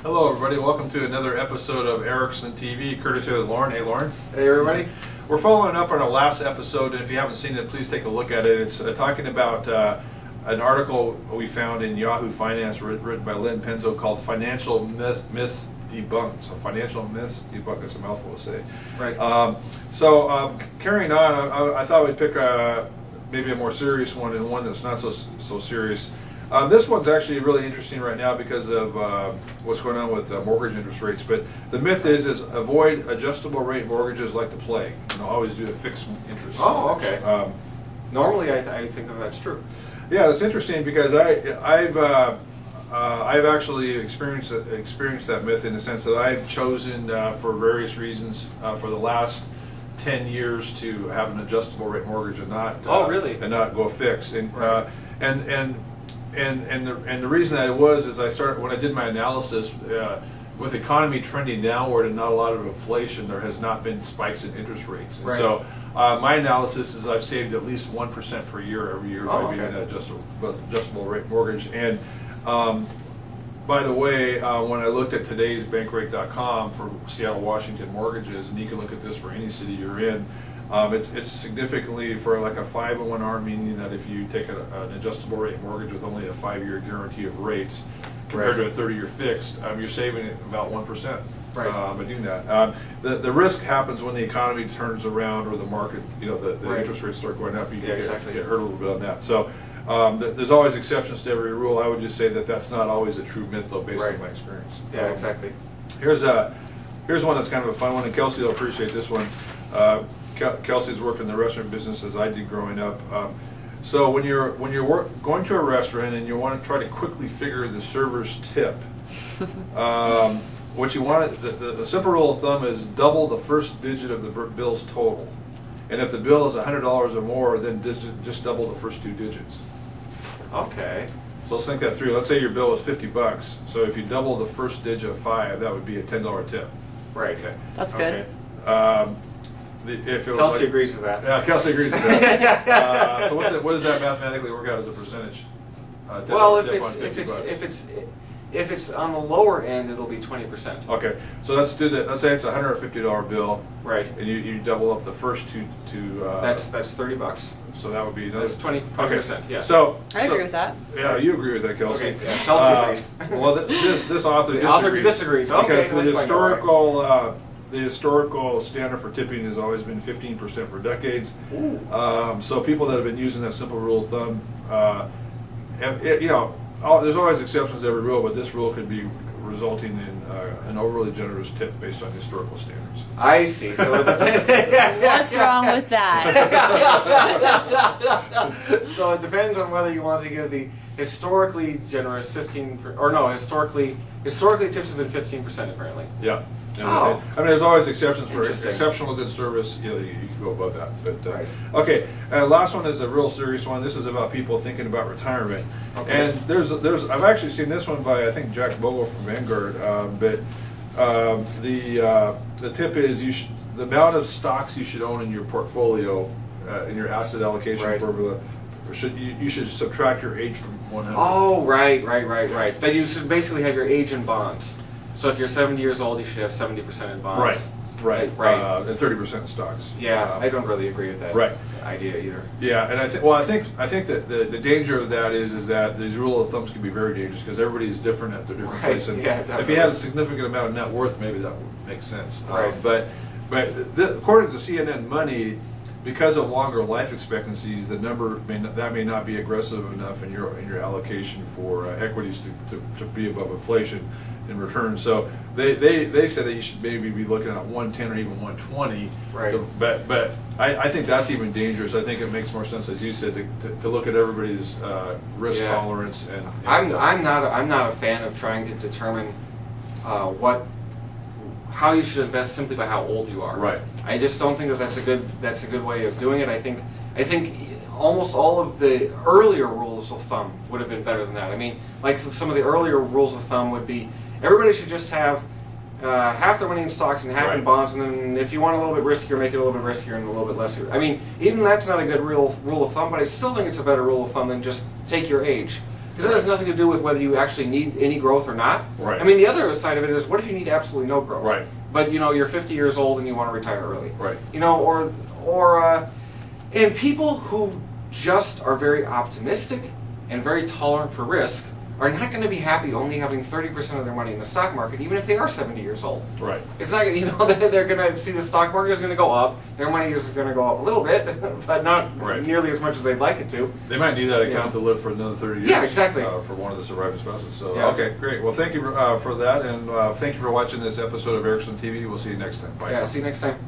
Hello everybody, welcome to another episode of Erickson TV, courtesy of Lauren. Hey Lauren. Hey everybody. We're following up on our last episode, and if you haven't seen it, please take a look at it. It's talking about an article we found in Yahoo Finance written by Lynn Penzo called Financial Myths Debunked. So Financial Myths Debunked, it's a mouthful to say. Right. Carrying on, I thought we'd pick maybe a more serious one and one that's not so serious. This one's actually really interesting right now because of what's going on with mortgage interest rates. But the myth is avoid adjustable rate mortgages like the plague. Always do a fixed interest. Oh, okay. Normally, I think that's true. Yeah, it's interesting because I've actually experienced that myth in the sense that I've chosen for various reasons for the last 10 years to have an adjustable rate mortgage and not and not go fixed. And right. And the reason that is I started when I did my analysis with the economy trending downward and not a lot of inflation, there has not been spikes in interest rates. And right. so my analysis is I've saved at least 1% per year every year by being an adjustable rate mortgage. And by the way, when I looked at today's bankrate.com for Seattle, Washington mortgages, and you can look at this for any city you're in, it's significantly for like a 501R, meaning that if you take an adjustable rate mortgage with only a 5-year guarantee of rates compared right. to a 30-year fixed, you're saving about 1% right. by doing that. The risk happens when the economy turns around or the market, the right. interest rates start going up. You can exactly. get hurt a little bit on that. So there's always exceptions to every rule. I would just say that that's not always a true myth, though, based right. on my experience. Yeah, exactly. Here's one that's kind of a fun one, and Kelsey will appreciate this one. Kelsey's worked in the restaurant business as I did growing up. So when you're going to a restaurant and you want to try to quickly figure the server's tip, what you want, the simple rule of thumb is double the first digit of the bill's total. And if the bill is $100 or more, then just double the first 2 digits. Okay. So let's think that through. Let's say your bill was $50. So if you double the first digit of 5, that would be a $10 tip. Right. Okay. That's good. Okay. If it was Kelsey agrees with that. Yeah, Kelsey agrees with that. So what does that mathematically work out as a percentage? Well, if it's on the lower end, it'll be 20%. Okay, so let's do that. Let's say it's a $150 bill. Right. And you double up the first two. That's $30. So that would be another. That's 20%. Okay. Yeah. So I agree with that. Yeah, you agree with that, Kelsey. Okay. Yeah, Kelsey agrees. Well, this author disagrees. Okay. Because the historical standard for tipping has always been 15% for decades. So people that have been using that simple rule of thumb, there's always exceptions to every rule, but this rule could be resulting in an overly generous tip based on historical standards. I see. So it depends. What's wrong with that? So it depends on whether you want to give the historically generous 15%, or no, historically tips have been 15% apparently. Yeah. Oh. I mean, there's always exceptions for exceptional good service. You can go above that. But right. Okay, last one is a real serious one. This is about people thinking about retirement. Okay. And I've actually seen this one by I think Jack Bogle from Vanguard. But the tip is the amount of stocks you should own in your portfolio in your asset allocation right. formula. You should subtract your age from 100. Oh, right. Then you should basically have your age in bonds. So if you're 70 years old, you should have 70% in bonds. Right. And 30% in stocks. Yeah, I don't really agree with that idea either. Yeah, and I think that the danger of that is that these rule of thumbs can be very dangerous because everybody is different at their different place. And if you had a significant amount of net worth, maybe that would make sense. Right. But according to CNN Money, because of longer life expectancies, the number may not be aggressive enough in your allocation for equities to be above inflation in return. So they say that you should maybe be looking at 110 or even 120. Right. But I think that's even dangerous. I think it makes more sense, as you said, to look at everybody's risk tolerance. And I'm not a fan of trying to determine how you should invest simply by how old you are. Right. I just don't think that's a good way of doing it. I think almost all of the earlier rules of thumb would have been better than that. I mean, like some of the earlier rules of thumb would be everybody should just have half their money in stocks and half in bonds, and then if you want a little bit riskier, make it a little bit riskier and a little bit less. I mean, even that's not a good rule of thumb, but I still think it's a better rule of thumb than just take your age. Because that has nothing to do with whether you actually need any growth or not. Right. I mean, the other side of it is, what if you need absolutely no growth? Right. But you're 50 years old and you want to retire early. Right. And people who just are very optimistic and very tolerant for risk are not going to be happy only having 30% of their money in the stock market, even if they are 70 years old. Right. It's not, they're going to see the stock market is going to go up, their money is going to go up a little bit, but not nearly as much as they'd like it to. They might need that account to live for another 30 years. Yeah, exactly. For one of the surviving spouses. So, Yeah. okay, great. Well, thank you for that, and thank you for watching this episode of Erickson TV. We'll see you next time. Bye. Yeah, see you next time.